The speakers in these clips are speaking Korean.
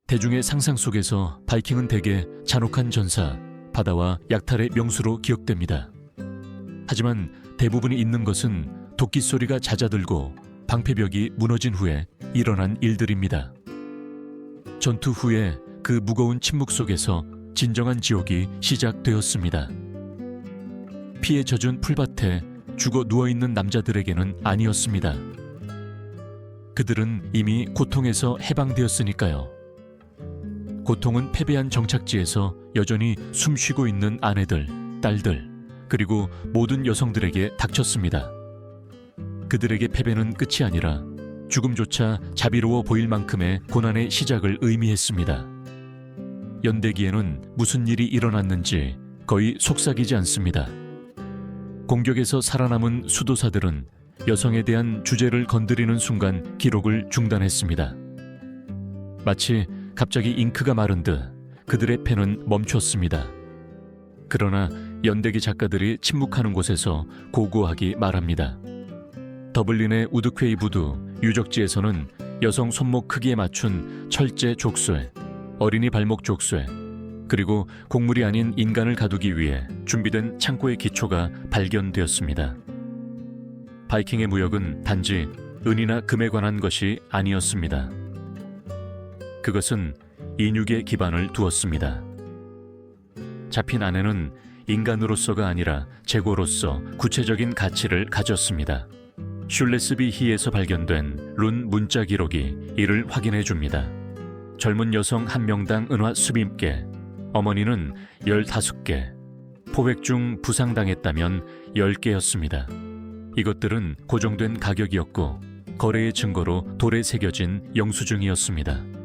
대중의 상상 속에서 바이킹은 대개 잔혹한 전사, 바다와 약탈의 명수로 기억됩니다. 하지만 대부분이 있는 것은 도끼 소리가 잦아들고 방패벽이 무너진 후에 일어난 일들입니다. 전투 후에 그 무거운 침묵 속에서 진정한 지옥이 시작되었습니다. 피에 젖은 풀밭에 죽어 누워있는 남자들에게는 아니었습니다. 그들은 이미 고통에서 해방되었으니까요. 고통은 패배한 정착지에서 여전히 숨쉬고 있는 아내들, 딸들, 그리고 모든 여성들에게 닥쳤습니다. 그들에게 패배는 끝이 아니라 죽음조차 자비로워 보일 만큼의 고난의 시작을 의미했습니다. 연대기에는 무슨 일이 일어났는지 거의 속삭이지 않습니다. 공격에서 살아남은 수도사들은 여성에 대한 주제를 건드리는 순간 기록을 중단했습니다. 마치 갑자기 잉크가 마른 듯 그들의 펜은 멈췄습니다. 그러나 연대기 작가들이 침묵하는 곳에서 고고하게 말합니다. 더블린의 우드퀘이 부두 유적지에서는 여성 손목 크기에 맞춘 철제 족쇄, 어린이 발목 족쇄, 그리고 곡물이 아닌 인간을 가두기 위해 준비된 창고의 기초가 발견되었습니다. 바이킹의 무역은 단지 은이나 금에 관한 것이 아니었습니다. 그것은 인육의 기반을 두었습니다. 잡힌 아내는 인간으로서가 아니라 재고로서 구체적인 가치를 가졌습니다. 슐레스비 히에서 발견된 룬 문자 기록이 이를 확인해 줍니다. 젊은 여성 한 명당 은화 수십개, 어머니는 15개, 포획 중 부상당했다면 10개였습니다. 이것들은 고정된 가격이었고 거래의 증거로 돌에 새겨진 영수증이었습니다.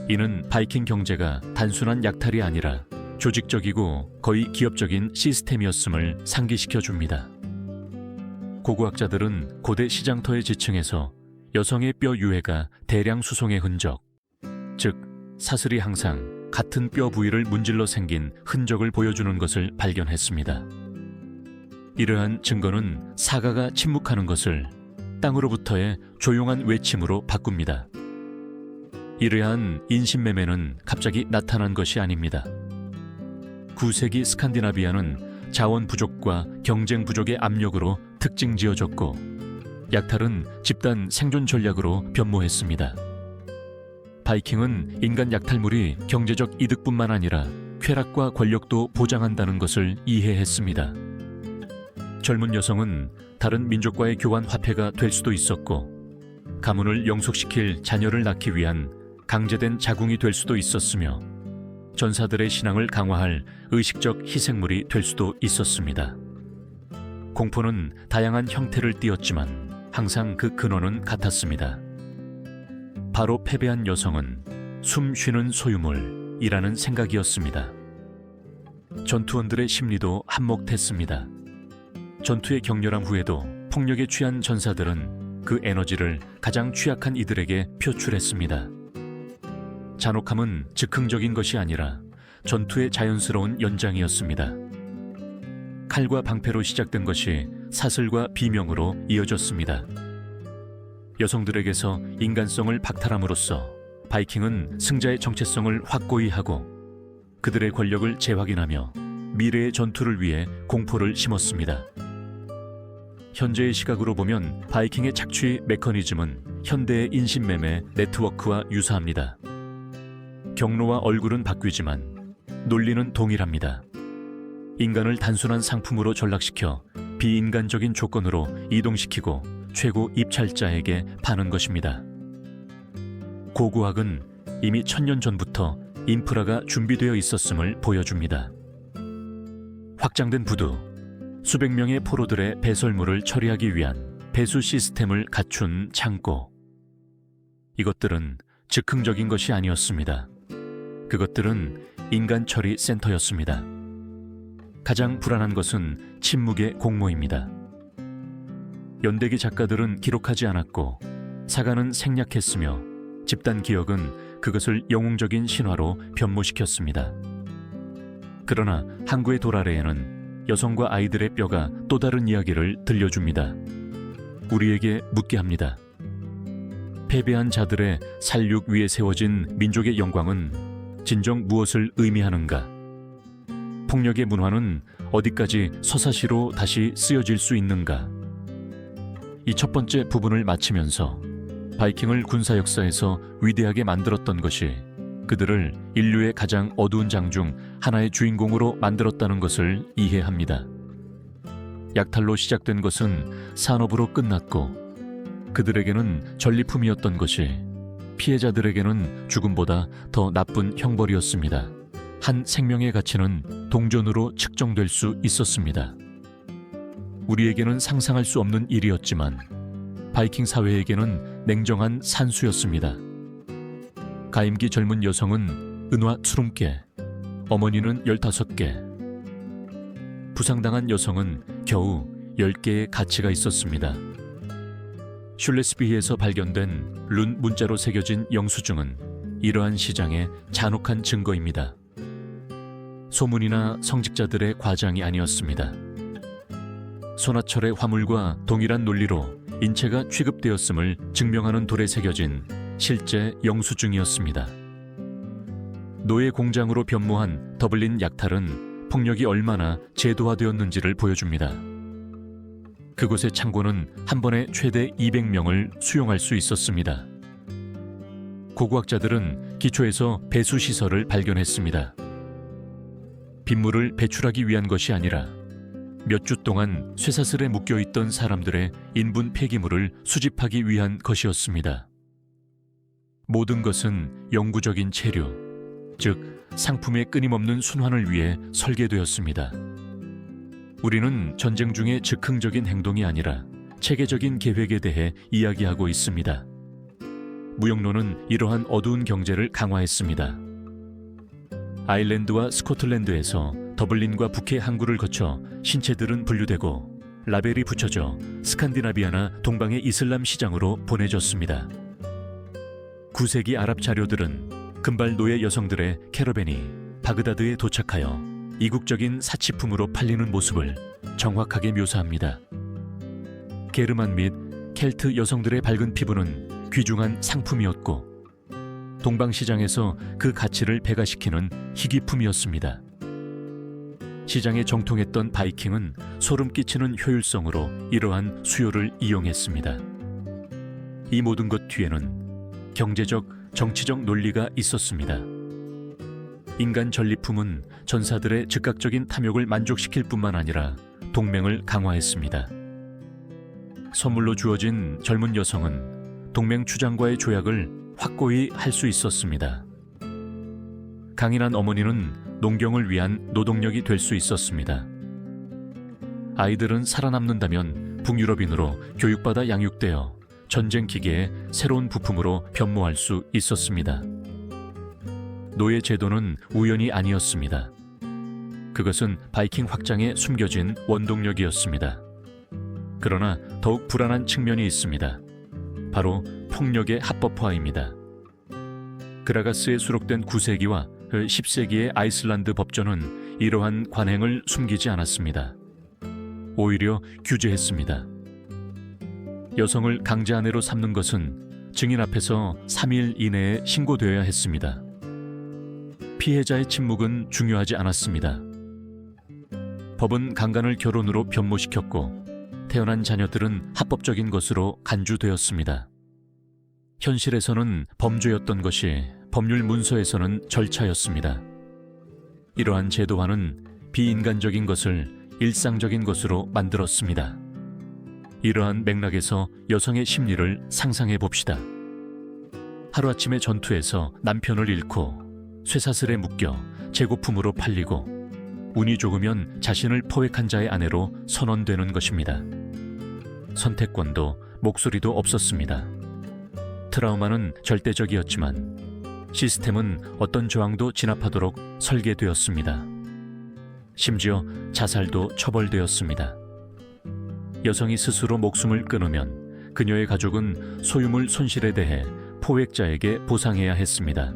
이는 바이킹 경제가 단순한 약탈이 아니라 조직적이고 거의 기업적인 시스템이었음을 상기시켜 줍니다. 고고학자들은 고대 시장터의 지층에서 여성의 뼈 유해가 대량 수송의 흔적, 즉 사슬이 항상 같은 뼈 부위를 문질러 생긴 흔적을 보여주는 것을 발견했습니다. 이러한 증거는 사가가 침묵하는 것을 땅으로부터의 조용한 외침으로 바꿉니다. 이러한 인신매매는 갑자기 나타난 것이 아닙니다. 9세기 스칸디나비아는 자원 부족과 경쟁 부족의 압력으로 특징 지어졌고 약탈은 집단 생존 전략으로 변모했습니다. 바이킹은 인간 약탈물이 경제적 이득뿐만 아니라 쾌락과 권력도 보장한다는 것을 이해했습니다. 젊은 여성은 다른 민족과의 교환 화폐가 될 수도 있었고 가문을 영속시킬 자녀를 낳기 위한 강제된 자궁이 될 수도 있었으며 전사들의 신앙을 강화할 의식적 희생물이 될 수도 있었습니다. 공포는 다양한 형태를 띠었지만 항상 그 근원은 같았습니다. 바로 패배한 여성은 숨 쉬는 소유물이라는 생각이었습니다. 전투원들의 심리도 한몫했습니다. 전투의 격렬함 후에도 폭력에 취한 전사들은 그 에너지를 가장 취약한 이들에게 표출했습니다. 잔혹함은 즉흥적인 것이 아니라 전투의 자연스러운 연장이었습니다. 칼과 방패로 시작된 것이 사슬과 비명으로 이어졌습니다. 여성들에게서 인간성을 박탈함으로써 바이킹은 승자의 정체성을 확고히 하고 그들의 권력을 재확인하며 미래의 전투를 위해 공포를 심었습니다. 현재의 시각으로 보면 바이킹의 착취 메커니즘은 현대의 인신매매 네트워크와 유사합니다. 경로와 얼굴은 바뀌지만 논리는 동일합니다. 인간을 단순한 상품으로 전락시켜 비인간적인 조건으로 이동시키고 최고 입찰자에게 파는 것입니다. 고고학은 이미 1000년 전부터 인프라가 준비되어 있었음을 보여줍니다. 확장된 부두, 수백 명의 포로들의 배설물을 처리하기 위한 배수 시스템을 갖춘 창고. 이것들은 즉흥적인 것이 아니었습니다. 그것들은 인간 처리 센터였습니다. 가장 불안한 것은 침묵의 공모입니다. 연대기 작가들은 기록하지 않았고 사가는 생략했으며 집단 기억은 그것을 영웅적인 신화로 변모시켰습니다. 그러나 항구의 돌 아래에는 여성과 아이들의 뼈가 또 다른 이야기를 들려줍니다. 우리에게 묻게 합니다. 패배한 자들의 살육 위에 세워진 민족의 영광은 진정 무엇을 의미하는가? 폭력의 문화는 어디까지 서사시로 다시 쓰여질 수 있는가? 이 첫 번째 부분을 마치면서 바이킹을 군사 역사에서 위대하게 만들었던 것이 그들을 인류의 가장 어두운 장 중 하나의 주인공으로 만들었다는 것을 이해합니다. 약탈로 시작된 것은 산업으로 끝났고 그들에게는 전리품이었던 것이 피해자들에게는 죽음보다 더 나쁜 형벌이었습니다. 한 생명의 가치는 동전으로 측정될 수 있었습니다. 우리에게는 상상할 수 없는 일이었지만 바이킹 사회에게는 냉정한 산수였습니다. 가임기 젊은 여성은 은화 20개, 어머니는 15개, 부상당한 여성은 겨우 10개의 가치가 있었습니다. 슐레스비히에서 발견된 룬 문자로 새겨진 영수증은 이러한 시장의 잔혹한 증거입니다. 소문이나 성직자들의 과장이 아니었습니다. 소나철의 화물과 동일한 논리로 인체가 취급되었음을 증명하는 돌에 새겨진 실제 영수증이었습니다. 노예 공장으로 변모한 더블린 약탈은 폭력이 얼마나 제도화되었는지를 보여줍니다. 그곳의 창고는 한 번에 최대 200명을 수용할 수 있었습니다. 고고학자들은 기초에서 배수시설을 발견했습니다. 빗물을 배출하기 위한 것이 아니라 몇 주 동안 쇠사슬에 묶여있던 사람들의 인분 폐기물을 수집하기 위한 것이었습니다. 모든 것은 영구적인 체류, 즉 상품의 끊임없는 순환을 위해 설계되었습니다. 우리는 전쟁 중의 즉흥적인 행동이 아니라 체계적인 계획에 대해 이야기하고 있습니다. 무역로는 이러한 어두운 경제를 강화했습니다. 아일랜드와 스코틀랜드에서 더블린과 북해 항구를 거쳐 신체들은 분류되고 라벨이 붙여져 스칸디나비아나 동방의 이슬람 시장으로 보내졌습니다. 9세기 아랍 자료들은 금발 노예 여성들의 캐러밴이 바그다드에 도착하여 이국적인 사치품으로 팔리는 모습을 정확하게 묘사합니다. 게르만 및 켈트 여성들의 밝은 피부는 귀중한 상품이었고 동방시장에서 그 가치를 배가시키는 희귀품이었습니다. 시장에 정통했던 바이킹은 소름 끼치는 효율성으로 이러한 수요를 이용했습니다. 이 모든 것 뒤에는 경제적, 정치적 논리가 있었습니다. 인간 전리품은 전사들의 즉각적인 탐욕을 만족시킬 뿐만 아니라 동맹을 강화했습니다. 선물로 주어진 젊은 여성은 동맹 추장과의 조약을 확고히 할 수 있었습니다. 강인한 어머니는 농경을 위한 노동력이 될 수 있었습니다. 아이들은 살아남는다면 북유럽인으로 교육받아 양육되어 전쟁 기계의 새로운 부품으로 변모할 수 있었습니다. 노예 제도는 우연이 아니었습니다. 그것은 바이킹 확장에 숨겨진 원동력이었습니다. 그러나 더욱 불안한 측면이 있습니다. 바로 폭력의 합법화입니다. 그라가스에 수록된 9세기와 10세기의 아이슬란드 법전은 이러한 관행을 숨기지 않았습니다. 오히려 규제했습니다. 여성을 강제 아내로 삼는 것은 증인 앞에서 3일 이내에 신고되어야 했습니다. 피해자의 침묵은 중요하지 않았습니다. 법은 강간을 결혼으로 변모시켰고 태어난 자녀들은 합법적인 것으로 간주되었습니다. 현실에서는 범죄였던 것이 법률 문서에서는 절차였습니다. 이러한 제도화는 비인간적인 것을 일상적인 것으로 만들었습니다. 이러한 맥락에서 여성의 심리를 상상해 봅시다. 하루아침에 전투에서 남편을 잃고 쇠사슬에 묶여 재고품으로 팔리고 운이 좋으면 자신을 포획한 자의 아내로 선언되는 것입니다. 선택권도 목소리도 없었습니다. 트라우마는 절대적이었지만 시스템은 어떤 저항도 진압하도록 설계되었습니다. 심지어 자살도 처벌되었습니다. 여성이 스스로 목숨을 끊으면 그녀의 가족은 소유물 손실에 대해 포획자에게 보상해야 했습니다.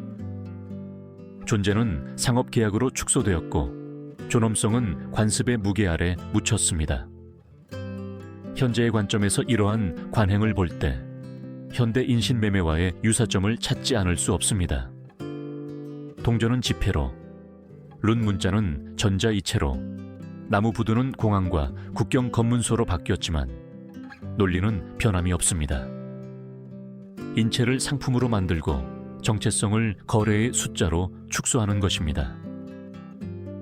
존재는 상업계약으로 축소되었고 존엄성은 관습의 무게 아래 묻혔습니다. 현재의 관점에서 이러한 관행을 볼 때 현대 인신매매와의 유사점을 찾지 않을 수 없습니다. 동전은 지폐로, 룬 문자는 전자이체로, 나무 부두는 공항과 국경 검문소로 바뀌었지만 논리는 변함이 없습니다. 인체를 상품으로 만들고 정체성을 거래의 숫자로 축소하는 것입니다.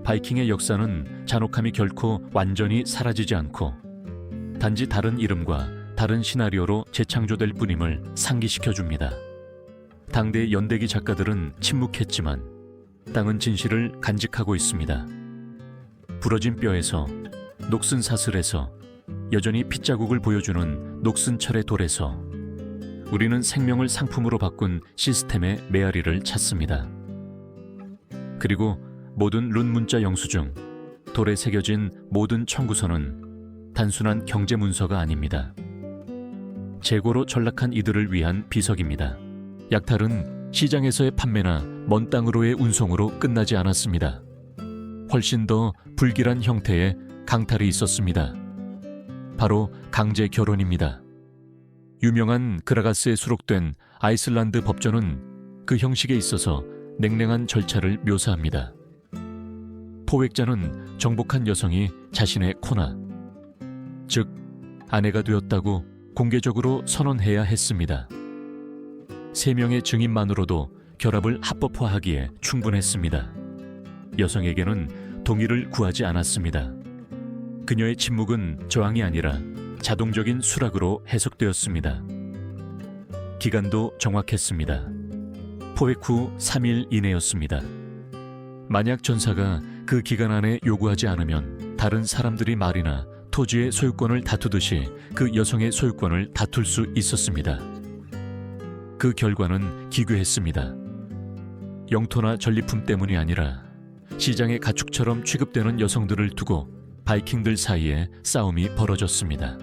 바이킹의 역사는 잔혹함이 결코 완전히 사라지지 않고 단지 다른 이름과 다른 시나리오로 재창조될 뿐임을 상기시켜줍니다. 당대 연대기 작가들은 침묵했지만 땅은 진실을 간직하고 있습니다. 부러진 뼈에서, 녹슨 사슬에서, 여전히 핏자국을 보여주는 녹슨 철의 돌에서 우리는 생명을 상품으로 바꾼 시스템의 메아리를 찾습니다. 그리고 모든 룬 문자 영수증, 돌에 새겨진 모든 청구서는 단순한 경제 문서가 아닙니다. 재고로 전락한 이들을 위한 비석입니다. 약탈은 시장에서의 판매나 먼 땅으로의 운송으로 끝나지 않았습니다. 훨씬 더 불길한 형태의 강탈이 있었습니다. 바로 강제 결혼입니다. 유명한 그라가스에 수록된 아이슬란드 법전은 그 형식에 있어서 냉랭한 절차를 묘사합니다. 포획자는 정복한 여성이 자신의 코나, 즉 아내가 되었다고 공개적으로 선언해야 했습니다. 3명의 증인만으로도 결합을 합법화하기에 충분했습니다. 여성에게는 동의를 구하지 않았습니다. 그녀의 침묵은 저항이 아니라 자동적인 수락으로 해석되었습니다. 기간도 정확했습니다. 포획 후 3일 이내였습니다. 만약 전사가 그 기간 안에 요구하지 않으면 다른 사람들이 말이나 토지의 소유권을 다투듯이 그 여성의 소유권을 다툴 수 있었습니다. 그 결과는 기괴했습니다. 영토나 전리품 때문이 아니라 시장의 가축처럼 취급되는 여성들을 두고 바이킹들 사이에 싸움이 벌어졌습니다.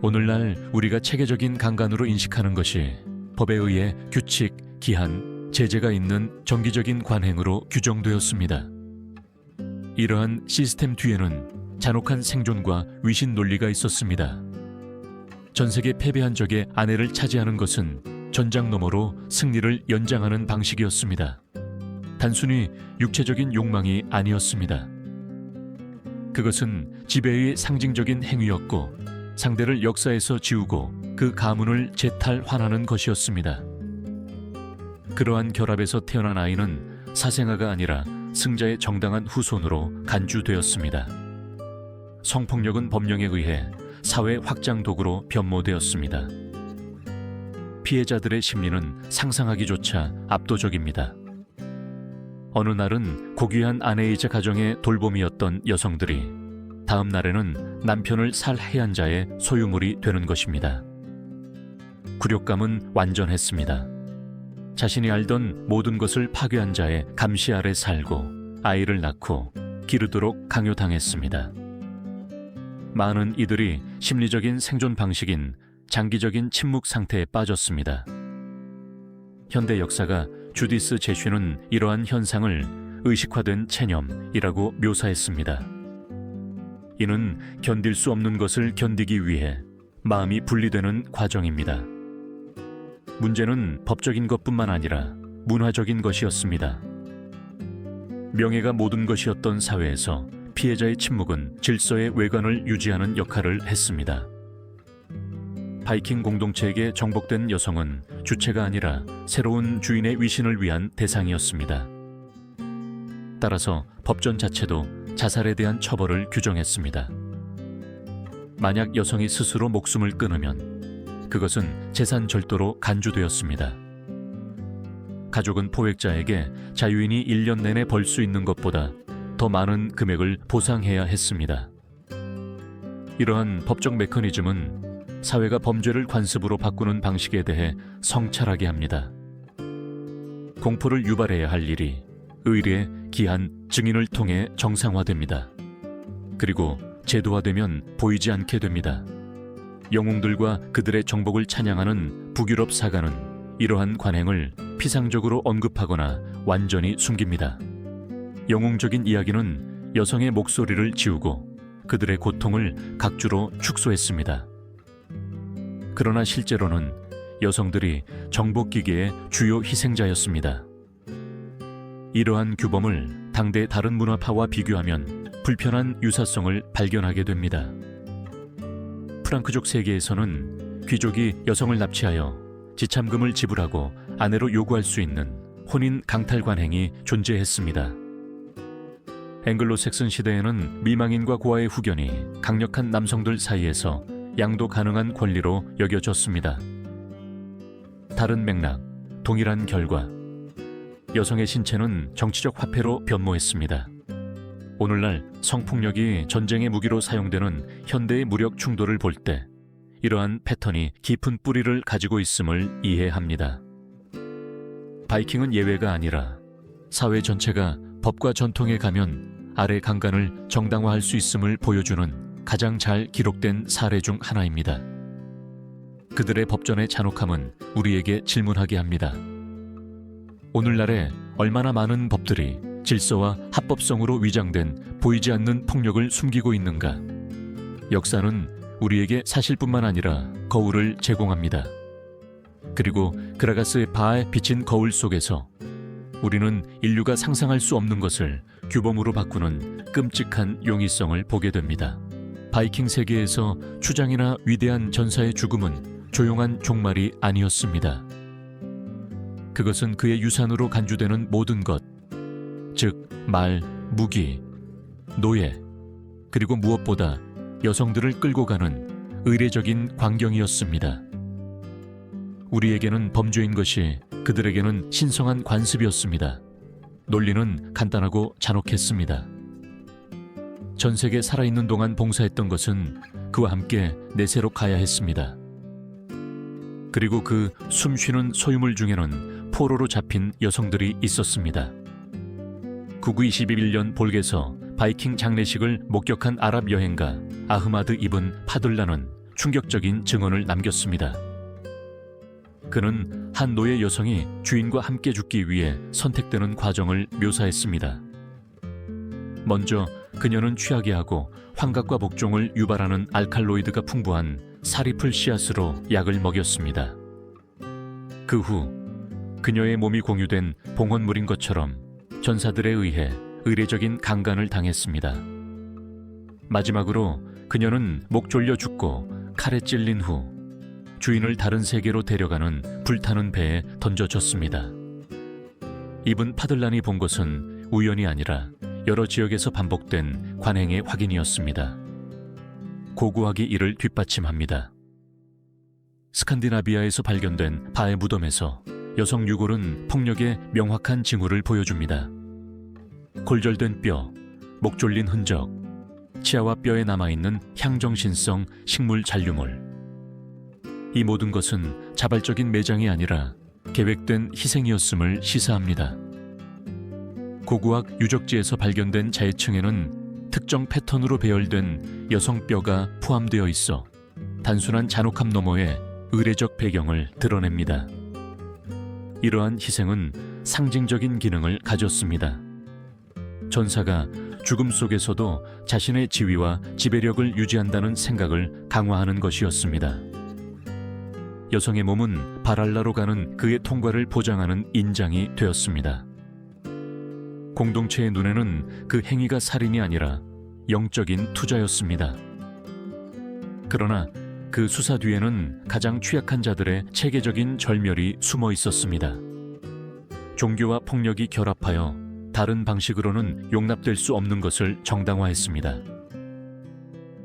오늘날 우리가 체계적인 강간으로 인식하는 것이 법에 의해 규칙, 기한, 제재가 있는 정기적인 관행으로 규정되었습니다. 이러한 시스템 뒤에는 잔혹한 생존과 위신 논리가 있었습니다. 전 세계 패배한 적의 아내를 차지하는 것은 전장 너머로 승리를 연장하는 방식이었습니다. 단순히 육체적인 욕망이 아니었습니다. 그것은 지배의 상징적인 행위였고 상대를 역사에서 지우고 그 가문을 재탈환하는 것이었습니다. 그러한 결합에서 태어난 아이는 사생아가 아니라 승자의 정당한 후손으로 간주되었습니다. 성폭력은 법령에 의해 사회 확장 도구로 변모되었습니다. 피해자들의 심리는 상상하기조차 압도적입니다. 어느 날은 고귀한 아내이자 가정의 돌봄이었던 여성들이 다음 날에는 남편을 살해한 자의 소유물이 되는 것입니다. 굴욕감은 완전했습니다. 자신이 알던 모든 것을 파괴한 자의 감시 아래 살고 아이를 낳고 기르도록 강요당했습니다. 많은 이들이 심리적인 생존 방식인 장기적인 침묵 상태에 빠졌습니다. 현대 역사가 주디스 제쉬는 이러한 현상을 의식화된 체념이라고 묘사했습니다. 이는 견딜 수 없는 것을 견디기 위해 마음이 분리되는 과정입니다. 문제는 법적인 것뿐만 아니라 문화적인 것이었습니다. 명예가 모든 것이었던 사회에서 피해자의 침묵은 질서의 외관을 유지하는 역할을 했습니다. 바이킹 공동체에게 정복된 여성은 주체가 아니라 새로운 주인의 위신을 위한 대상이었습니다. 따라서 법전 자체도 자살에 대한 처벌을 규정했습니다. 만약 여성이 스스로 목숨을 끊으면 그것은 재산 절도로 간주되었습니다. 가족은 포획자에게 자유인이 1년 내내 벌 수 있는 것보다 더 많은 금액을 보상해야 했습니다. 이러한 법적 메커니즘은 사회가 범죄를 관습으로 바꾸는 방식에 대해 성찰하게 합니다. 공포를 유발해야 할 일이 의례, 기한, 증인을 통해 정상화됩니다. 그리고 제도화되면 보이지 않게 됩니다. 영웅들과 그들의 정복을 찬양하는 북유럽 사가는 이러한 관행을 피상적으로 언급하거나 완전히 숨깁니다. 영웅적인 이야기는 여성의 목소리를 지우고 그들의 고통을 각주로 축소했습니다. 그러나 실제로는 여성들이 정복기계의 주요 희생자였습니다. 이러한 규범을 당대 다른 문화파와 비교하면 불편한 유사성을 발견하게 됩니다. 프랑크족 세계에서는 귀족이 여성을 납치하여 지참금을 지불하고 아내로 요구할 수 있는 혼인 강탈 관행이 존재했습니다. 앵글로색슨 시대에는 미망인과 고아의 후견이 강력한 남성들 사이에서 양도 가능한 권리로 여겨졌습니다. 다른 맥락, 동일한 결과, 여성의 신체는 정치적 화폐로 변모했습니다. 오늘날 성폭력이 전쟁의 무기로 사용되는 현대의 무력 충돌을 볼 때 이러한 패턴이 깊은 뿌리를 가지고 있음을 이해합니다. 바이킹은 예외가 아니라 사회 전체가 법과 전통에 가면 아래 강간을 정당화할 수 있음을 보여주는 가장 잘 기록된 사례 중 하나입니다. 그들의 법전의 잔혹함은 우리에게 질문하게 합니다. 오늘날에 얼마나 많은 법들이 질서와 합법성으로 위장된 보이지 않는 폭력을 숨기고 있는가? 역사는 우리에게 사실뿐만 아니라 거울을 제공합니다. 그리고 그라가스의 바에 비친 거울 속에서 우리는 인류가 상상할 수 없는 것을 규범으로 바꾸는 끔찍한 용이성을 보게 됩니다. 바이킹 세계에서 추장이나 위대한 전사의 죽음은 조용한 종말이 아니었습니다. 그것은 그의 유산으로 간주되는 모든 것, 즉 말, 무기, 노예, 그리고 무엇보다 여성들을 끌고 가는 의례적인 광경이었습니다. 우리에게는 범죄인 것이 그들에게는 신성한 관습이었습니다. 논리는 간단하고 잔혹했습니다. 전 세계 살아있는 동안 봉사했던 것은 그와 함께 내세로 가야 했습니다. 그리고 그 숨쉬는 소유물 중에는 포로로 잡힌 여성들이 있었습니다. 9921년 볼게서 바이킹 장례식을 목격한 아랍 여행가 아흐마드 이븐 파들라는 충격적인 증언을 남겼습니다. 그는 한 노예 여성이 주인과 함께 죽기 위해 선택되는 과정을 묘사했습니다. 먼저 그녀는 취하게 하고 환각과 복종을 유발하는 알칼로이드가 풍부한 사리풀 씨앗으로 약을 먹였습니다. 그 후 그녀의 몸이 공유된 봉헌물인 것처럼 전사들에 의해 의례적인 강간을 당했습니다. 마지막으로 그녀는 목 졸려 죽고 칼에 찔린 후 주인을 다른 세계로 데려가는 불타는 배에 던져졌습니다. 이븐 파들란이 본 것은 우연이 아니라 여러 지역에서 반복된 관행의 확인이었습니다. 고고하게 이를 뒷받침합니다. 스칸디나비아에서 발견된 바의 무덤에서 여성 유골은 폭력의 명확한 징후를 보여줍니다. 골절된 뼈, 목 졸린 흔적, 치아와 뼈에 남아있는 향정신성 식물 잔류물. 이 모든 것은 자발적인 매장이 아니라 계획된 희생이었음을 시사합니다. 고고학 유적지에서 발견된 자해층에는 특정 패턴으로 배열된 여성뼈가 포함되어 있어 단순한 잔혹함 너머의 의례적 배경을 드러냅니다. 이러한 희생은 상징적인 기능을 가졌습니다. 전사가 죽음 속에서도 자신의 지위와 지배력을 유지한다는 생각을 강화하는 것이었습니다. 여성의 몸은 바랄라로 가는 그의 통과를 보장하는 인장이 되었습니다. 공동체의 눈에는 그 행위가 살인이 아니라 영적인 투자였습니다. 그러나 그 수사 뒤에는 가장 취약한 자들의 체계적인 절멸이 숨어 있었습니다. 종교와 폭력이 결합하여 다른 방식으로는 용납될 수 없는 것을 정당화했습니다.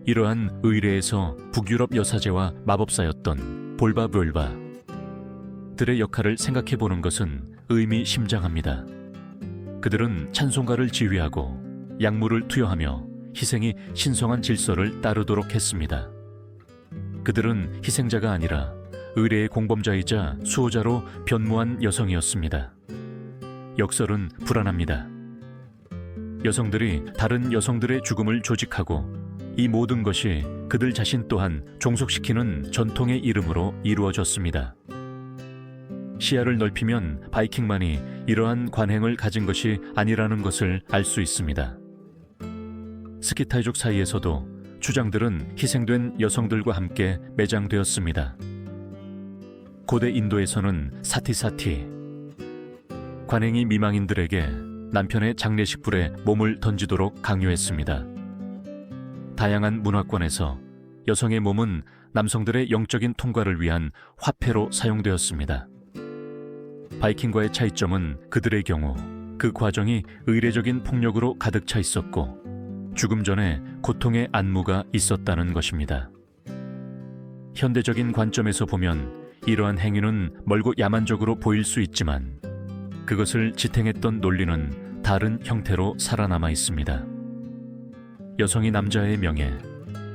이러한 의례에서 북유럽 여사제와 마법사였던 볼바볼바 들의 역할을 생각해보는 것은 의미심장합니다. 그들은 찬송가를 지휘하고 약물을 투여하며 희생이 신성한 질서를 따르도록 했습니다. 그들은 희생자가 아니라 의례의 공범자이자 수호자로 변모한 여성이었습니다. 역설은 불안합니다. 여성들이 다른 여성들의 죽음을 조직하고 이 모든 것이 그들 자신 또한 종속시키는 전통의 이름으로 이루어졌습니다. 시야를 넓히면 바이킹만이 이러한 관행을 가진 것이 아니라는 것을 알 수 있습니다. 스키타이족 사이에서도 추장들은 희생된 여성들과 함께 매장되었습니다. 고대 인도에서는 사티사티, 관행이 미망인들에게 남편의 장례식 불에 몸을 던지도록 강요했습니다. 다양한 문화권에서 여성의 몸은 남성들의 영적인 통과를 위한 화폐로 사용되었습니다. 바이킹과의 차이점은 그들의 경우 그 과정이 의례적인 폭력으로 가득 차 있었고 죽음 전에 고통의 안무가 있었다는 것입니다. 현대적인 관점에서 보면 이러한 행위는 멀고 야만적으로 보일 수 있지만 그것을 지탱했던 논리는 다른 형태로 살아남아 있습니다. 여성이 남자의 명예,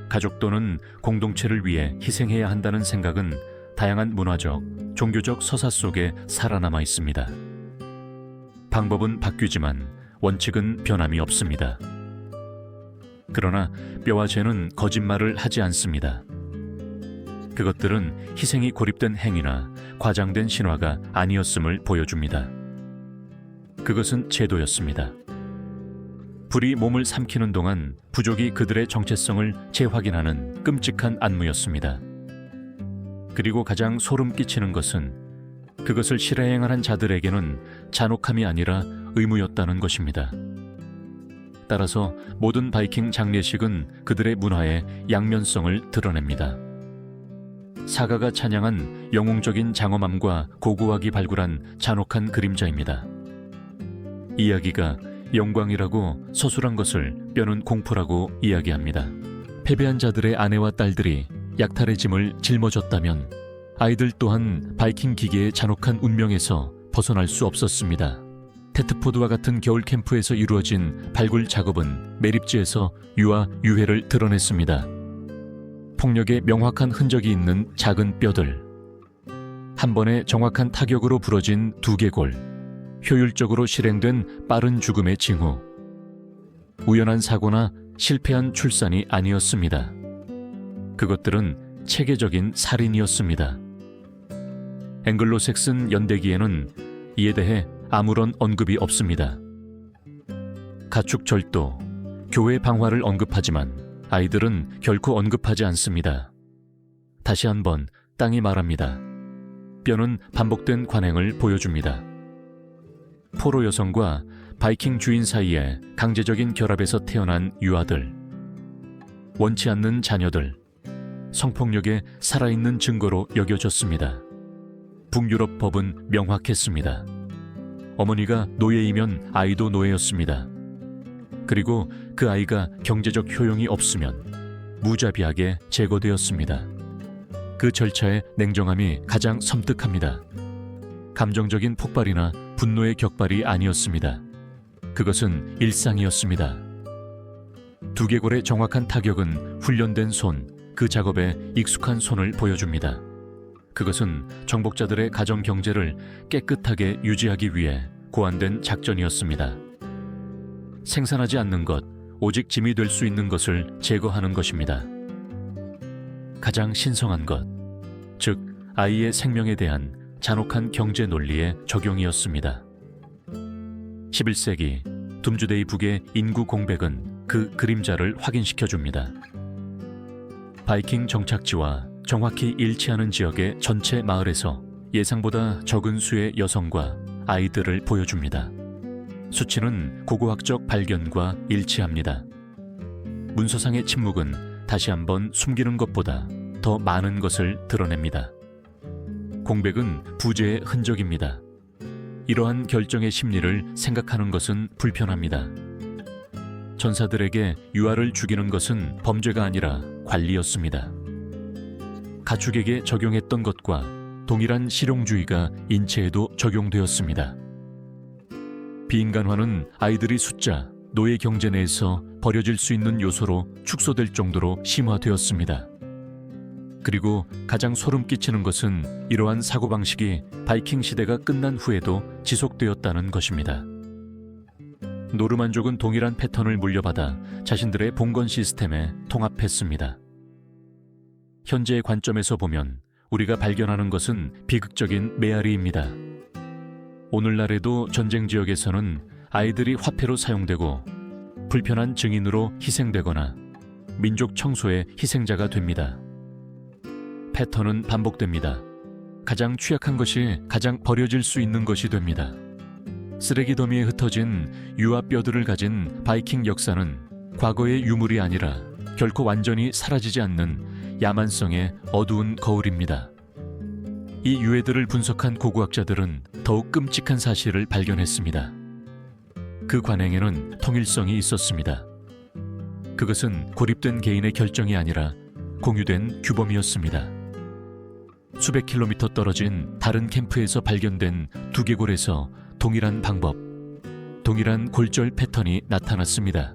가족 또는 공동체를 위해 희생해야 한다는 생각은 다양한 문화적, 종교적 서사 속에 살아남아 있습니다. 방법은 바뀌지만 원칙은 변함이 없습니다. 그러나 뼈와 죄는 거짓말을 하지 않습니다. 그것들은 희생이 고립된 행위나 과장된 신화가 아니었음을 보여줍니다. 그것은 제도였습니다. 불이 몸을 삼키는 동안 부족이 그들의 정체성을 재확인하는 끔찍한 안무였습니다. 그리고 가장 소름 끼치는 것은 그것을 실행하는 자들에게는 잔혹함이 아니라 의무였다는 것입니다. 따라서 모든 바이킹 장례식은 그들의 문화의 양면성을 드러냅니다. 사가가 찬양한 영웅적인 장엄함과 고고하기 발굴한 잔혹한 그림자입니다. 이야기가 영광이라고 서술한 것을 뼈는 공포라고 이야기합니다. 패배한 자들의 아내와 딸들이 약탈의 짐을 짊어졌다면 아이들 또한 바이킹 기계의 잔혹한 운명에서 벗어날 수 없었습니다. 테트포드와 같은 겨울 캠프에서 이루어진 발굴 작업은 매립지에서 유아 유해를 드러냈습니다. 폭력의 명확한 흔적이 있는 작은 뼈들, 한 번의 정확한 타격으로 부러진 두개골, 효율적으로 실행된 빠른 죽음의 징후, 우연한 사고나 실패한 출산이 아니었습니다. 그것들은 체계적인 살인이었습니다. 앵글로색슨 연대기에는 이에 대해 아무런 언급이 없습니다. 가축 절도, 교회 방화를 언급하지만 아이들은 결코 언급하지 않습니다. 다시 한번 땅이 말합니다. 뼈는 반복된 관행을 보여줍니다. 포로 여성과 바이킹 주인 사이에 강제적인 결합에서 태어난 유아들, 원치 않는 자녀들, 성폭력의 살아있는 증거로 여겨졌습니다. 북유럽 법은 명확했습니다. 어머니가 노예이면 아이도 노예였습니다. 그리고 그 아이가 경제적 효용이 없으면 무자비하게 제거되었습니다. 그 절차의 냉정함이 가장 섬뜩합니다. 감정적인 폭발이나 분노의 격발이 아니었습니다. 그것은 일상이었습니다. 두개골의 정확한 타격은 훈련된 손, 그 작업에 익숙한 손을 보여줍니다. 그것은 정복자들의 가정 경제를 깨끗하게 유지하기 위해 고안된 작전이었습니다. 생산하지 않는 것, 오직 짐이 될 수 있는 것을 제거하는 것입니다. 가장 신성한 것, 즉 아이의 생명에 대한 잔혹한 경제 논리의 적용이었습니다. 11세기 둠주데이 북의 인구 공백은 그 그림자를 확인시켜줍니다. 바이킹 정착지와 정확히 일치하는 지역의 전체 마을에서 예상보다 적은 수의 여성과 아이들을 보여줍니다. 수치는 고고학적 발견과 일치합니다. 문서상의 침묵은 다시 한번 숨기는 것보다 더 많은 것을 드러냅니다. 공백은 부재의 흔적입니다. 이러한 결정의 심리를 생각하는 것은 불편합니다. 전사들에게 유아를 죽이는 것은 범죄가 아니라 관리였습니다. 가축에게 적용했던 것과 동일한 실용주의가 인체에도 적용되었습니다. 비인간화는 아이들이 숫자, 노예 경제 내에서 버려질 수 있는 요소로 축소될 정도로 심화되었습니다. 그리고 가장 소름 끼치는 것은 이러한 사고방식이 바이킹 시대가 끝난 후에도 지속되었다는 것입니다. 노르만족은 동일한 패턴을 물려받아 자신들의 봉건 시스템에 통합했습니다. 현재의 관점에서 보면 우리가 발견하는 것은 비극적인 메아리입니다. 오늘날에도 전쟁 지역에서는 아이들이 화폐로 사용되고 불편한 증인으로 희생되거나 민족 청소의 희생자가 됩니다. 패턴은 반복됩니다. 가장 취약한 것이 가장 버려질 수 있는 것이 됩니다. 쓰레기 더미에 흩어진 유와 뼈들을 가진 바이킹 역사는 과거의 유물이 아니라 결코 완전히 사라지지 않는 야만성의 어두운 거울입니다. 이 유해들을 분석한 고고학자들은 더욱 끔찍한 사실을 발견했습니다. 그 관행에는 통일성이 있었습니다. 그것은 고립된 개인의 결정이 아니라 공유된 규범이었습니다. 수백 킬로미터 떨어진 다른 캠프에서 발견된 두개골에서 동일한 방법, 동일한 골절 패턴이 나타났습니다.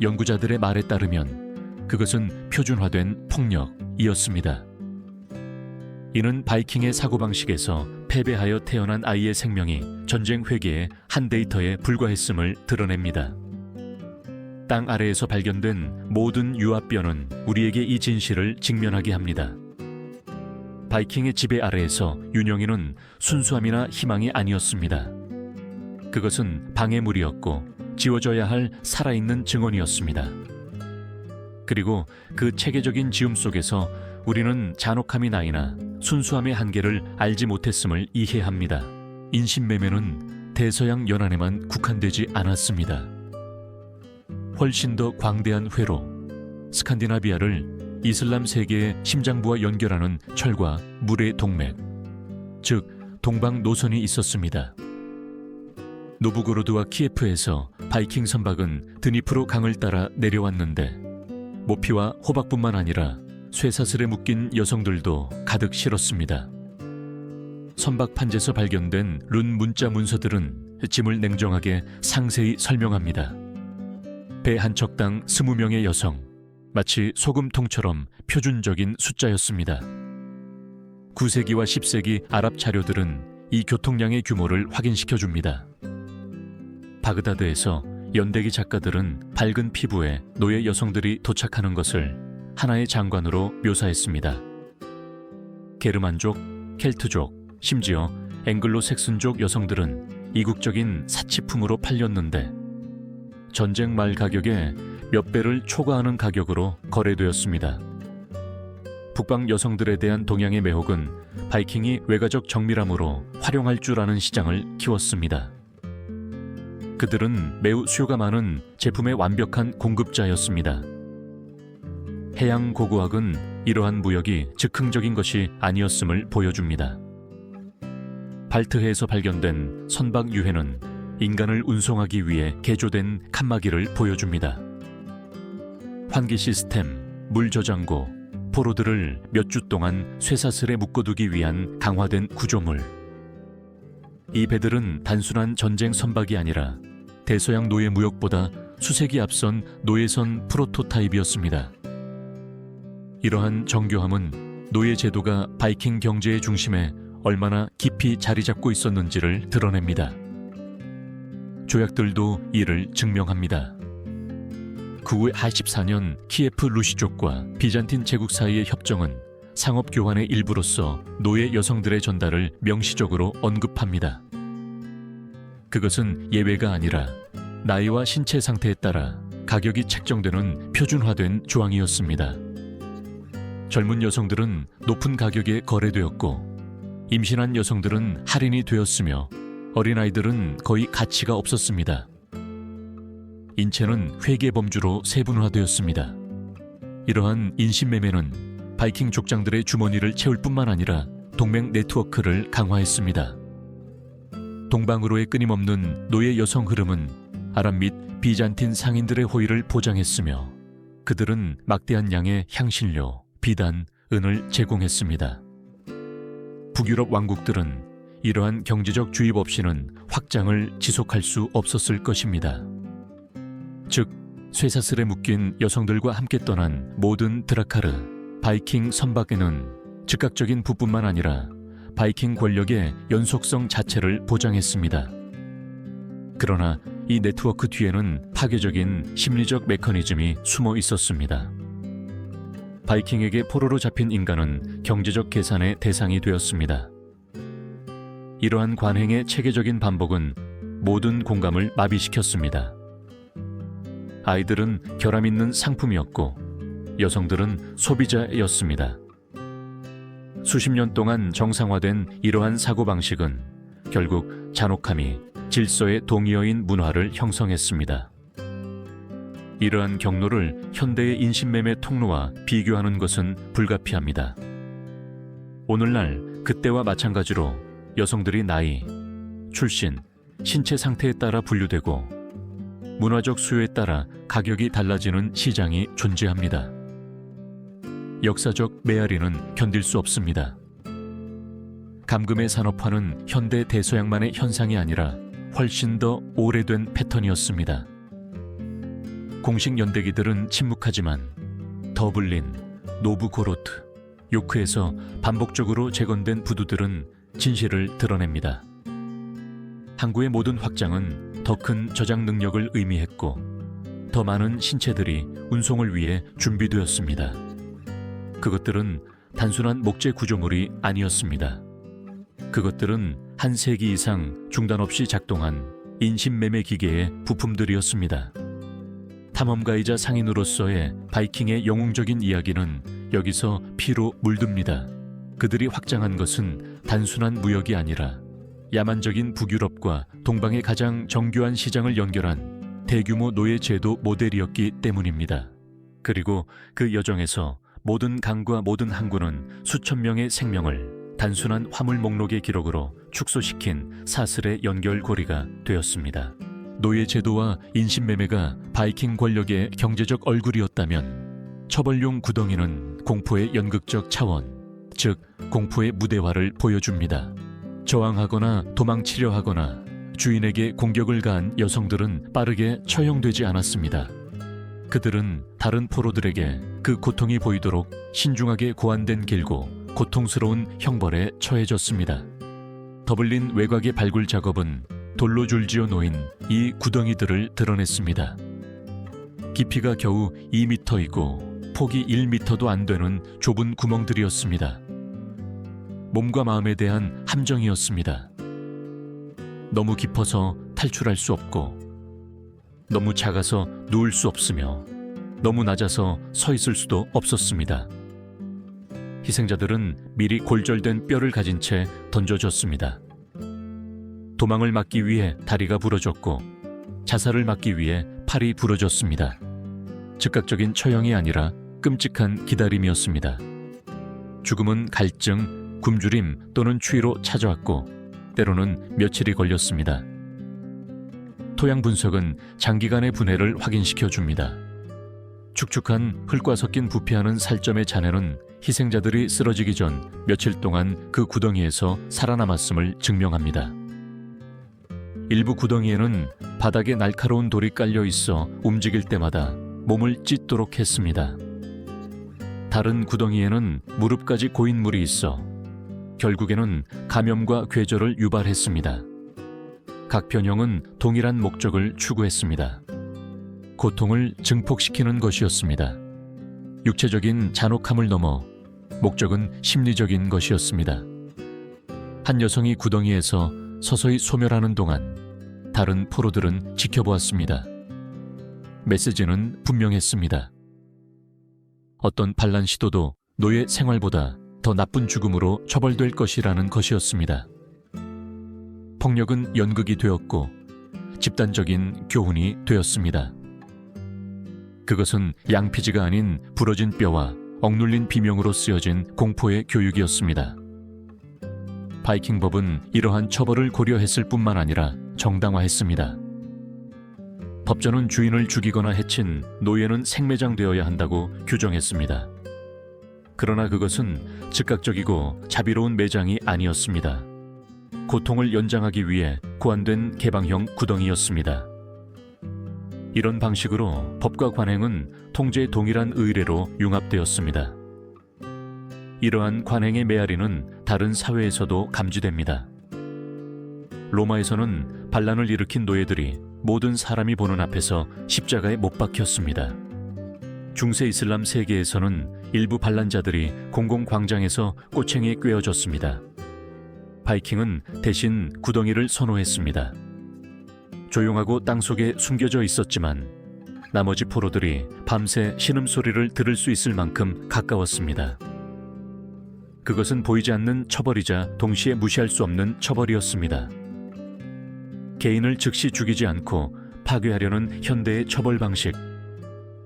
연구자들의 말에 따르면 그것은 표준화된 폭력이었습니다. 이는 바이킹의 사고방식에서 패배하여 태어난 아이의 생명이 전쟁 회계의 한 데이터에 불과했음을 드러냅니다. 땅 아래에서 발견된 모든 유아뼈는 우리에게 이 진실을 직면하게 합니다. 바이킹의 지배 아래에서 윤영이는 순수함이나 희망이 아니었습니다. 그것은 방해물이었고 지워져야 할 살아있는 증언이었습니다. 그리고 그 체계적인 지음 속에서 우리는 잔혹함이 나이나 순수함의 한계를 알지 못했음을 이해합니다. 인신매매는 대서양 연안에만 국한되지 않았습니다. 훨씬 더 광대한 회로, 스칸디나비아를 이슬람 세계의 심장부와 연결하는 철과 물의 동맥, 즉 동방 노선이 있었습니다. 노브고로드와 키예프에서 바이킹 선박은 드니프로 강을 따라 내려왔는데 모피와 호박뿐만 아니라 쇠사슬에 묶인 여성들도 가득 실었습니다. 선박 판재에서 발견된 룬 문자 문서들은 짐을 냉정하게 상세히 설명합니다. 배 한 척당 20명의 여성, 마치 소금통처럼 표준적인 숫자였습니다. 9세기와 10세기 아랍 자료들은 이 교통량의 규모를 확인시켜줍니다. 바그다드에서 연대기 작가들은 밝은 피부에 노예 여성들이 도착하는 것을 하나의 장관으로 묘사했습니다. 게르만족, 켈트족, 심지어 앵글로색슨족 여성들은 이국적인 사치품으로 팔렸는데 전쟁 말 가격에 몇 배를 초과하는 가격으로 거래되었습니다. 북방 여성들에 대한 동양의 매혹은 바이킹이 외가적 정밀함으로 활용할 줄 아는 시장을 키웠습니다. 그들은 매우 수요가 많은 제품의 완벽한 공급자였습니다. 해양 고고학은 이러한 무역이 즉흥적인 것이 아니었음을 보여줍니다. 발트해에서 발견된 선박 유해는 인간을 운송하기 위해 개조된 칸막이를 보여줍니다. 환기 시스템, 물 저장고, 포로들을 몇 주 동안 쇠사슬에 묶어두기 위한 강화된 구조물. 이 배들은 단순한 전쟁 선박이 아니라 대서양 노예 무역보다 수세기 앞선 노예선 프로토타입이었습니다. 이러한 정교함은 노예 제도가 바이킹 경제의 중심에 얼마나 깊이 자리 잡고 있었는지를 드러냅니다. 조약들도 이를 증명합니다. 그 후 84년 키예프 루시족과 비잔틴 제국 사이의 협정은 상업 교환의 일부로서 노예 여성들의 전달을 명시적으로 언급합니다. 그것은 예외가 아니라 나이와 신체 상태에 따라 가격이 책정되는 표준화된 조항이었습니다. 젊은 여성들은 높은 가격에 거래되었고 임신한 여성들은 할인이 되었으며 어린아이들은 거의 가치가 없었습니다. 인체는 회계 범주로 세분화되었습니다. 이러한 인신매매는 바이킹 족장들의 주머니를 채울 뿐만 아니라 동맹 네트워크를 강화했습니다. 동방으로의 끊임없는 노예 여성 흐름은 아랍 및 비잔틴 상인들의 호의를 보장했으며 그들은 막대한 양의 향신료, 비단, 은을 제공했습니다. 북유럽 왕국들은 이러한 경제적 주입 없이는 확장을 지속할 수 없었을 것입니다. 즉, 쇠사슬에 묶인 여성들과 함께 떠난 모든 드라카르, 바이킹 선박에는 즉각적인 부뿐만 아니라 바이킹 권력의 연속성 자체를 보장했습니다. 그러나 이 네트워크 뒤에는 파괴적인 심리적 메커니즘이 숨어 있었습니다. 바이킹에게 포로로 잡힌 인간은 경제적 계산의 대상이 되었습니다. 이러한 관행의 체계적인 반복은 모든 공감을 마비시켰습니다. 아이들은 결함 있는 상품이었고 여성들은 소비자였습니다. 수십 년 동안 정상화된 이러한 사고방식은 결국 잔혹함이 질서의 동의어인 문화를 형성했습니다. 이러한 경로를 현대의 인신매매 통로와 비교하는 것은 불가피합니다. 오늘날 그때와 마찬가지로 여성들이 나이, 출신, 신체 상태에 따라 분류되고 문화적 수요에 따라 가격이 달라지는 시장이 존재합니다. 역사적 메아리는 견딜 수 없습니다. 감금의 산업화는 현대 대서양만의 현상이 아니라 훨씬 더 오래된 패턴이었습니다. 공식 연대기들은 침묵하지만 더블린, 노브고로트, 요크에서 반복적으로 재건된 부두들은 진실을 드러냅니다. 항구의 모든 확장은 더 큰 저장 능력을 의미했고 더 많은 신체들이 운송을 위해 준비되었습니다. 그것들은 단순한 목재 구조물이 아니었습니다. 그것들은 한 세기 이상 중단 없이 작동한 인신매매 기계의 부품들이었습니다. 탐험가이자 상인으로서의 바이킹의 영웅적인 이야기는 여기서 피로 물듭니다. 그들이 확장한 것은 단순한 무역이 아니라 야만적인 북유럽과 동방의 가장 정교한 시장을 연결한 대규모 노예제도 모델이었기 때문입니다. 그리고 그 여정에서 모든 강과 모든 항구는 수천 명의 생명을 단순한 화물 목록의 기록으로 축소시킨 사슬의 연결고리가 되었습니다. 노예제도와 인신매매가 바이킹 권력의 경제적 얼굴이었다면 처벌용 구덩이는 공포의 연극적 차원, 즉 공포의 무대화를 보여줍니다. 저항하거나 도망치려 하거나 주인에게 공격을 가한 여성들은 빠르게 처형되지 않았습니다. 그들은 다른 포로들에게 그 고통이 보이도록 신중하게 고안된 길고 고통스러운 형벌에 처해졌습니다. 더블린 외곽의 발굴 작업은 돌로 줄지어 놓인 이 구덩이들을 드러냈습니다. 깊이가 겨우 2m이고 폭이 1m도 안 되는 좁은 구멍들이었습니다. 몸과 마음에 대한 함정이었습니다. 너무 깊어서 탈출할 수 없고 너무 작아서 누울 수 없으며 너무 낮아서 서 있을 수도 없었습니다. 희생자들은 미리 골절된 뼈를 가진 채 던져졌습니다. 도망을 막기 위해 다리가 부러졌고 자살을 막기 위해 팔이 부러졌습니다. 즉각적인 처형이 아니라 끔찍한 기다림이었습니다. 죽음은 갈증, 굶주림 또는 추위로 찾아왔고 때로는 며칠이 걸렸습니다. 토양 분석은 장기간의 분해를 확인시켜 줍니다. 축축한 흙과 섞인 부패하는 살점의 잔해는 희생자들이 쓰러지기 전 며칠 동안 그 구덩이에서 살아남았음을 증명합니다. 일부 구덩이에는 바닥에 날카로운 돌이 깔려 있어 움직일 때마다 몸을 찢도록 했습니다. 다른 구덩이에는 무릎까지 고인 물이 있어 결국에는 감염과 궤절을 유발했습니다. 각 변형은 동일한 목적을 추구했습니다. 고통을 증폭시키는 것이었습니다. 육체적인 잔혹함을 넘어 목적은 심리적인 것이었습니다. 한 여성이 구덩이에서 서서히 소멸하는 동안 다른 포로들은 지켜보았습니다. 메시지는 분명했습니다. 어떤 반란 시도도 노예 생활보다 더 나쁜 죽음으로 처벌될 것이라는 것이었습니다. 폭력은 연극이 되었고 집단적인 교훈이 되었습니다. 그것은 양피지가 아닌 부러진 뼈와 억눌린 비명으로 쓰여진 공포의 교육이었습니다. 바이킹법은 이러한 처벌을 고려했을 뿐만 아니라 정당화했습니다. 법전은 주인을 죽이거나 해친 노예는 생매장되어야 한다고 규정했습니다. 그러나 그것은 즉각적이고 자비로운 매장이 아니었습니다. 고통을 연장하기 위해 고안된 개방형 구덩이였습니다. 이런 방식으로 법과 관행은 통제의 동일한 의례로 융합되었습니다. 이러한 관행의 메아리는 다른 사회에서도 감지됩니다. 로마에서는 반란을 일으킨 노예들이 모든 사람이 보는 앞에서 십자가에 못 박혔습니다. 중세 이슬람 세계에서는 일부 반란자들이 공공광장에서 꼬챙이에 꿰어졌습니다. 바이킹은 대신 구덩이를 선호했습니다. 조용하고 땅속에 숨겨져 있었지만 나머지 포로들이 밤새 신음소리를 들을 수 있을 만큼 가까웠습니다. 그것은 보이지 않는 처벌이자 동시에 무시할 수 없는 처벌이었습니다. 개인을 즉시 죽이지 않고 파괴하려는 현대의 처벌 방식,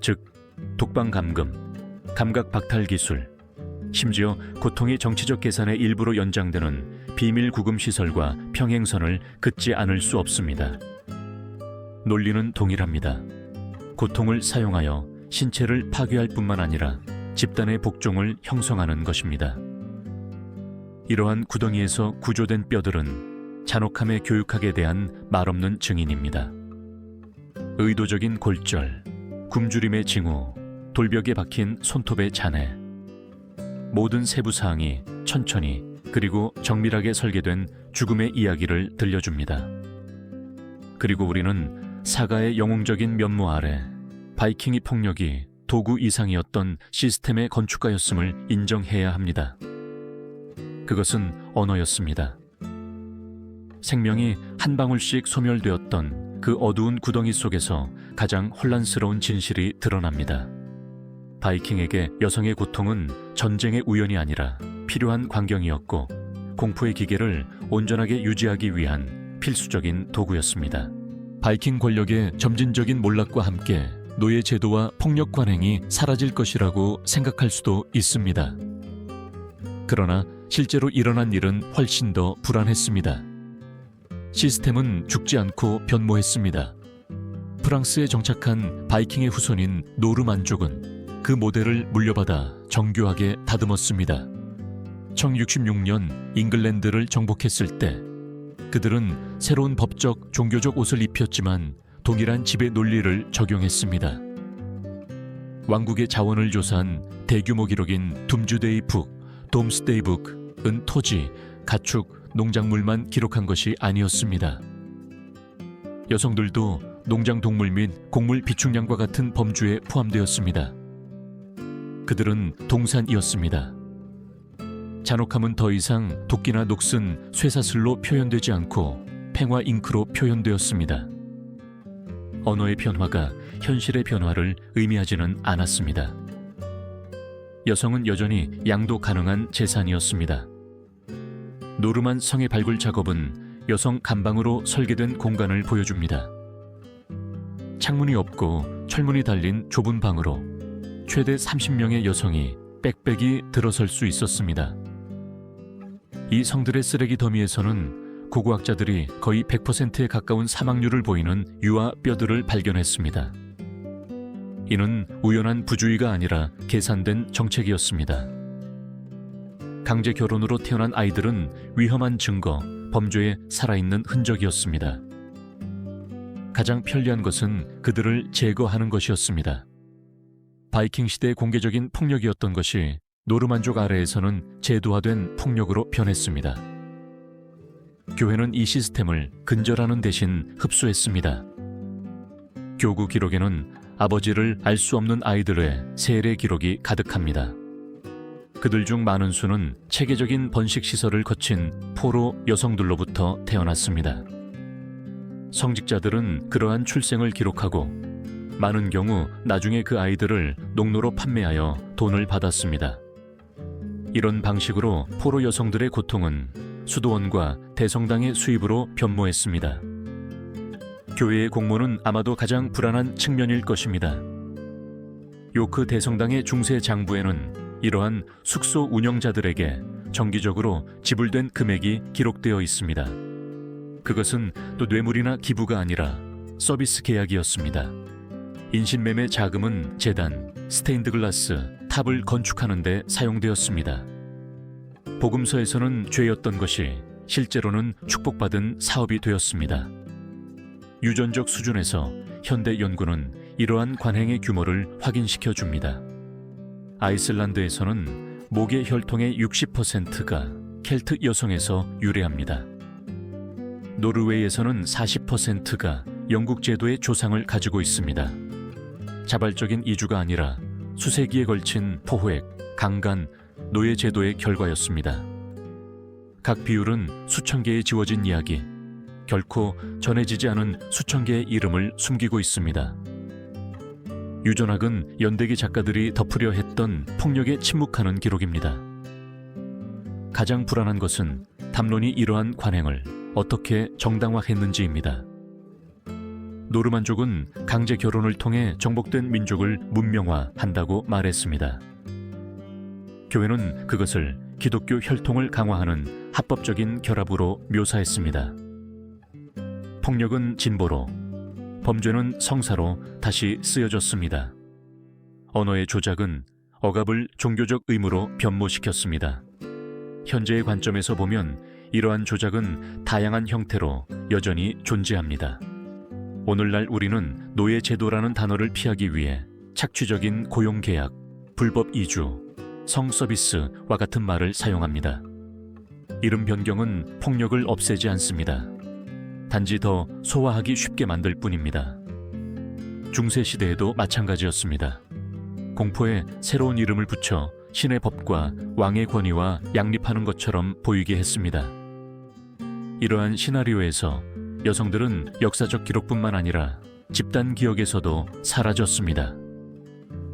즉 독방 감금, 감각 박탈 기술, 심지어 고통이 정치적 계산의 일부로 연장되는 비밀 구금 시설과 평행선을 긋지 않을 수 없습니다. 논리는 동일합니다. 고통을 사용하여 신체를 파괴할 뿐만 아니라 집단의 복종을 형성하는 것입니다. 이러한 구덩이에서 구조된 뼈들은 잔혹함의 교육학에 대한 말없는 증인입니다. 의도적인 골절, 굶주림의 징후, 돌벽에 박힌 손톱의 잔해, 모든 세부 사항이 천천히 그리고 정밀하게 설계된 죽음의 이야기를 들려줍니다. 그리고 우리는 사가의 영웅적인 면모 아래 바이킹의 폭력이 도구 이상이었던 시스템의 건축가였음을 인정해야 합니다. 그것은 언어였습니다. 생명이 한 방울씩 소멸되었던 그 어두운 구덩이 속에서 가장 혼란스러운 진실이 드러납니다. 바이킹에게 여성의 고통은 전쟁의 우연이 아니라 필요한 광경이었고 공포의 기계를 온전하게 유지하기 위한 필수적인 도구였습니다. 바이킹 권력의 점진적인 몰락과 함께 노예 제도와 폭력 관행이 사라질 것이라고 생각할 수도 있습니다. 그러나 실제로 일어난 일은 훨씬 더 불안했습니다. 시스템은 죽지 않고 변모했습니다. 프랑스에 정착한 바이킹의 후손인 노르만족은 그 모델을 물려받아 정교하게 다듬었습니다. 1066년 잉글랜드를 정복했을 때 그들은 새로운 법적, 종교적 옷을 입혔지만 동일한 지배 논리를 적용했습니다. 왕국의 자원을 조사한 대규모 기록인 둠주데이 북, 돔스데이 북은 토지, 가축, 농작물만 기록한 것이 아니었습니다. 여성들도 농장 동물 및 곡물 비축량과 같은 범주에 포함되었습니다. 그들은 동산이었습니다. 잔혹함은 더 이상 도끼나 녹슨 쇠사슬로 표현되지 않고 팽화 잉크로 표현되었습니다. 언어의 변화가 현실의 변화를 의미하지는 않았습니다. 여성은 여전히 양도 가능한 재산이었습니다. 노르만 성의 발굴 작업은 여성 감방으로 설계된 공간을 보여줍니다. 창문이 없고 철문이 달린 좁은 방으로 최대 30명의 여성이 빽빽이 들어설 수 있었습니다. 이 성들의 쓰레기 더미에서는 고고학자들이 거의 100%에 가까운 사망률을 보이는 유아 뼈들을 발견했습니다. 이는 우연한 부주의가 아니라 계산된 정책이었습니다. 강제 결혼으로 태어난 아이들은 위험한 증거, 범죄에 살아있는 흔적이었습니다. 가장 편리한 것은 그들을 제거하는 것이었습니다. 바이킹 시대의 공개적인 폭력이었던 것이 노르만족 아래에서는 제도화된 폭력으로 변했습니다. 교회는 이 시스템을 근절하는 대신 흡수했습니다. 교구 기록에는 아버지를 알 수 없는 아이들의 세례 기록이 가득합니다. 그들 중 많은 수는 체계적인 번식 시설을 거친 포로 여성들로부터 태어났습니다. 성직자들은 그러한 출생을 기록하고 많은 경우 나중에 그 아이들을 농노로 판매하여 돈을 받았습니다. 이런 방식으로 포로 여성들의 고통은 수도원과 대성당의 수입으로 변모했습니다. 교회의 공모는 아마도 가장 불안한 측면일 것입니다. 요크 대성당의 중세 장부에는 이러한 숙소 운영자들에게 정기적으로 지불된 금액이 기록되어 있습니다. 그것은 또 뇌물이나 기부가 아니라 서비스 계약이었습니다. 인신매매 자금은 재단, 스테인드 글라스, 탑을 건축하는 데 사용되었습니다. 복음서에서는 죄였던 것이 실제로는 축복받은 사업이 되었습니다. 유전적 수준에서 현대 연구는 이러한 관행의 규모를 확인시켜 줍니다. 아이슬란드에서는 목의 혈통의 60%가 켈트 여성에서 유래합니다. 노르웨이에서는 40%가 영국 제도의 조상을 가지고 있습니다. 자발적인 이주가 아니라 수세기에 걸친 포획, 강간, 노예 제도의 결과였습니다. 각 비율은 수천 개의 지워진 이야기, 결코 전해지지 않은 수천 개의 이름을 숨기고 있습니다. 유전학은 연대기 작가들이 덮으려 했던 폭력에 침묵하는 기록입니다. 가장 불안한 것은 담론이 이러한 관행을 어떻게 정당화했는지입니다. 노르만족은 강제 결혼을 통해 정복된 민족을 문명화한다고 말했습니다. 교회는 그것을 기독교 혈통을 강화하는 합법적인 결합으로 묘사했습니다. 폭력은 진보로, 범죄는 성사로 다시 쓰여졌습니다. 언어의 조작은 억압을 종교적 의무로 변모시켰습니다. 현재의 관점에서 보면 이러한 조작은 다양한 형태로 여전히 존재합니다. 오늘날 우리는 노예제도라는 단어를 피하기 위해 착취적인 고용계약, 불법 이주, 성서비스와 같은 말을 사용합니다. 이름 변경은 폭력을 없애지 않습니다. 단지 더 소화하기 쉽게 만들 뿐입니다. 중세시대에도 마찬가지였습니다. 공포에 새로운 이름을 붙여 신의 법과 왕의 권위와 양립하는 것처럼 보이게 했습니다. 이러한 시나리오에서 여성들은 역사적 기록뿐만 아니라 집단 기억에서도 사라졌습니다.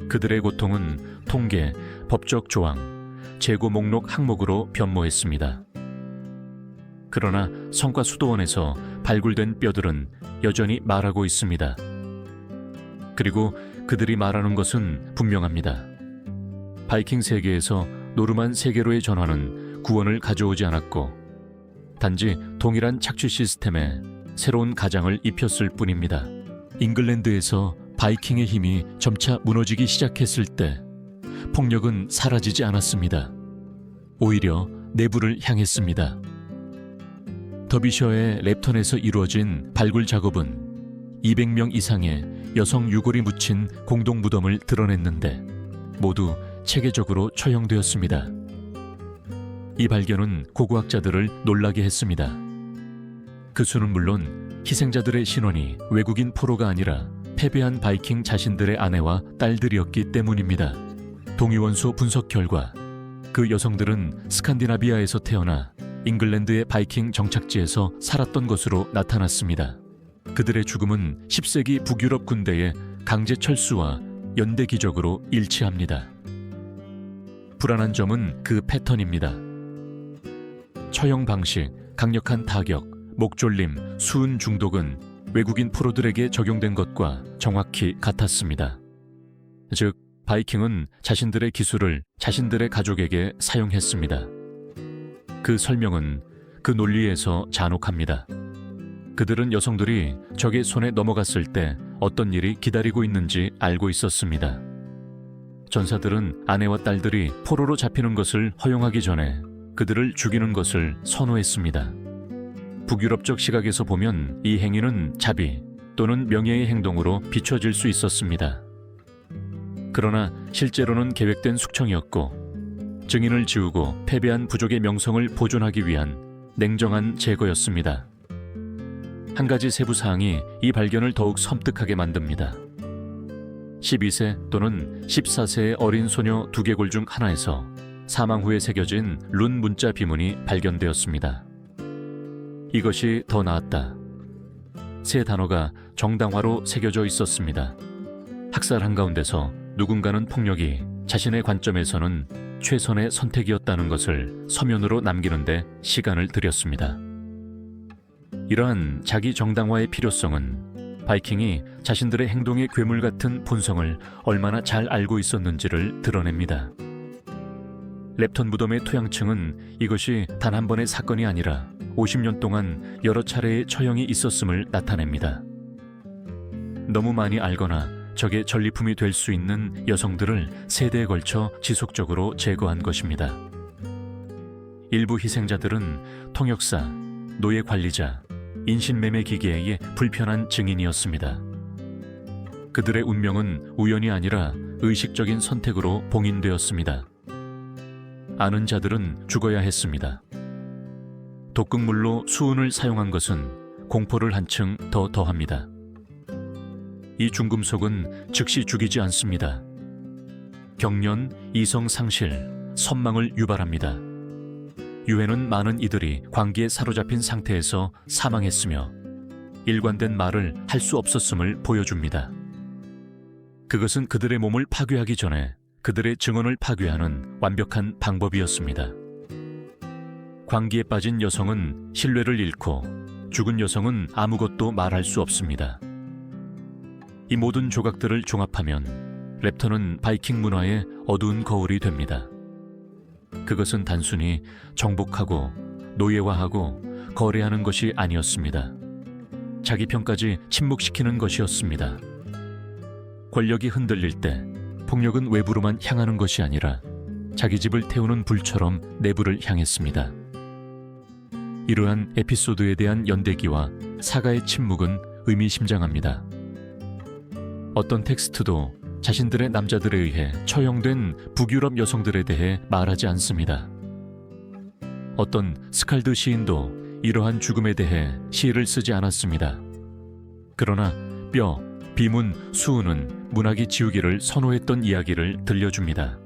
그들의 고통은 통계, 법적 조항, 재고 목록 항목으로 변모했습니다. 그러나 성과 수도원에서 발굴된 뼈들은 여전히 말하고 있습니다. 그리고 그들이 말하는 것은 분명합니다. 바이킹 세계에서 노르만 세계로의 전환은 구원을 가져오지 않았고 단지 동일한 착취 시스템에 새로운 가장을 입혔을 뿐입니다. 잉글랜드에서 바이킹의 힘이 점차 무너지기 시작했을 때 폭력은 사라지지 않았습니다. 오히려 내부를 향했습니다. 더비셔의 랩턴에서 이루어진 발굴 작업은 200명 이상의 여성 유골이 묻힌 공동 무덤을 드러냈는데 모두 체계적으로 처형되었습니다. 이 발견은 고고학자들을 놀라게 했습니다. 그 수는 물론 희생자들의 신원이 외국인 포로가 아니라 패배한 바이킹 자신들의 아내와 딸들이었기 때문입니다. 동위원소 분석 결과 그 여성들은 스칸디나비아에서 태어나 잉글랜드의 바이킹 정착지에서 살았던 것으로 나타났습니다. 그들의 죽음은 10세기 북유럽 군대의 강제 철수와 연대 기적으로 일치합니다. 불안한 점은 그 패턴입니다. 처형 방식, 강력한 타격, 목졸림, 수은 중독은 외국인 프로들에게 적용된 것과 정확히 같았습니다. 즉, 바이킹은 자신들의 기술을 자신들의 가족에게 사용했습니다. 그 설명은 그 논리에서 잔혹합니다. 그들은 여성들이 적의 손에 넘어갔을 때 어떤 일이 기다리고 있는지 알고 있었습니다. 전사들은 아내와 딸들이 포로로 잡히는 것을 허용하기 전에 그들을 죽이는 것을 선호했습니다. 북유럽적 시각에서 보면 이 행위는 자비 또는 명예의 행동으로 비춰질 수 있었습니다. 그러나 실제로는 계획된 숙청이었고 증인을 지우고 패배한 부족의 명성을 보존하기 위한 냉정한 제거였습니다. 한 가지 세부 사항이 이 발견을 더욱 섬뜩하게 만듭니다. 12세 또는 14세의 어린 소녀 두개골 중 하나에서 사망 후에 새겨진 룬 문자 비문이 발견되었습니다. 이것이 더 나았다. 세 단어가 정당화로 새겨져 있었습니다. 학살 한가운데서 누군가는 폭력이 자신의 관점에서는 최선의 선택이었다는 것을 서면으로 남기는데 시간을 들였습니다. 이러한 자기 정당화의 필요성은 바이킹이 자신들의 행동의 괴물 같은 본성을 얼마나 잘 알고 있었는지를 드러냅니다. 랩턴 무덤의 토양층은 이것이 단 한 번의 사건이 아니라 50년 동안 여러 차례의 처형이 있었음을 나타냅니다. 너무 많이 알거나 적의 전리품이 될 수 있는 여성들을 세대에 걸쳐 지속적으로 제거한 것입니다. 일부 희생자들은 통역사, 노예 관리자, 인신매매 기계의 불편한 증인이었습니다. 그들의 운명은 우연이 아니라 의식적인 선택으로 봉인되었습니다. 아는 자들은 죽어야 했습니다. 독극물로 수은을 사용한 것은 공포를 한층 더 더합니다. 이 중금속은 즉시 죽이지 않습니다. 경련, 이성 상실, 선망을 유발합니다. 유해는 많은 이들이 광기에 사로잡힌 상태에서 사망했으며 일관된 말을 할 수 없었음을 보여줍니다. 그것은 그들의 몸을 파괴하기 전에 그들의 증언을 파괴하는 완벽한 방법이었습니다. 광기에 빠진 여성은 신뢰를 잃고 죽은 여성은 아무것도 말할 수 없습니다. 이 모든 조각들을 종합하면 랩터는 바이킹 문화의 어두운 거울이 됩니다. 그것은 단순히 정복하고 노예화하고 거래하는 것이 아니었습니다. 자기 편까지 침묵시키는 것이었습니다. 권력이 흔들릴 때 폭력은 외부로만 향하는 것이 아니라 자기 집을 태우는 불처럼 내부를 향했습니다. 이러한 에피소드에 대한 연대기와 사가의 침묵은 의미심장합니다. 어떤 텍스트도 자신들의 남자들에 의해 처형된 북유럽 여성들에 대해 말하지 않습니다. 어떤 스칼드 시인도 이러한 죽음에 대해 시를 쓰지 않았습니다. 그러나 뼈, 비문, 수은은 문학이 지우기를 선호했던 이야기를 들려줍니다.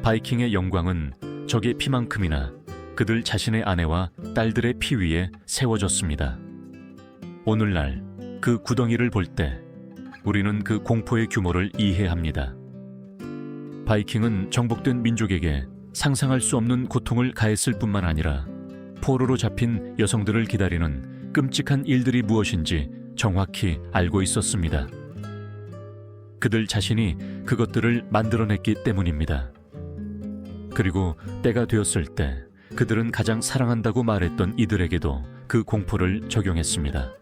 바이킹의 영광은 적의 피만큼이나 그들 자신의 아내와 딸들의 피 위에 세워졌습니다. 오늘날 그 구덩이를 볼 때 우리는 그 공포의 규모를 이해합니다. 바이킹은 정복된 민족에게 상상할 수 없는 고통을 가했을 뿐만 아니라 포로로 잡힌 여성들을 기다리는 끔찍한 일들이 무엇인지 정확히 알고 있었습니다. 그들 자신이 그것들을 만들어냈기 때문입니다. 그리고 때가 되었을 때 그들은 가장 사랑한다고 말했던 이들에게도 그 공포를 적용했습니다.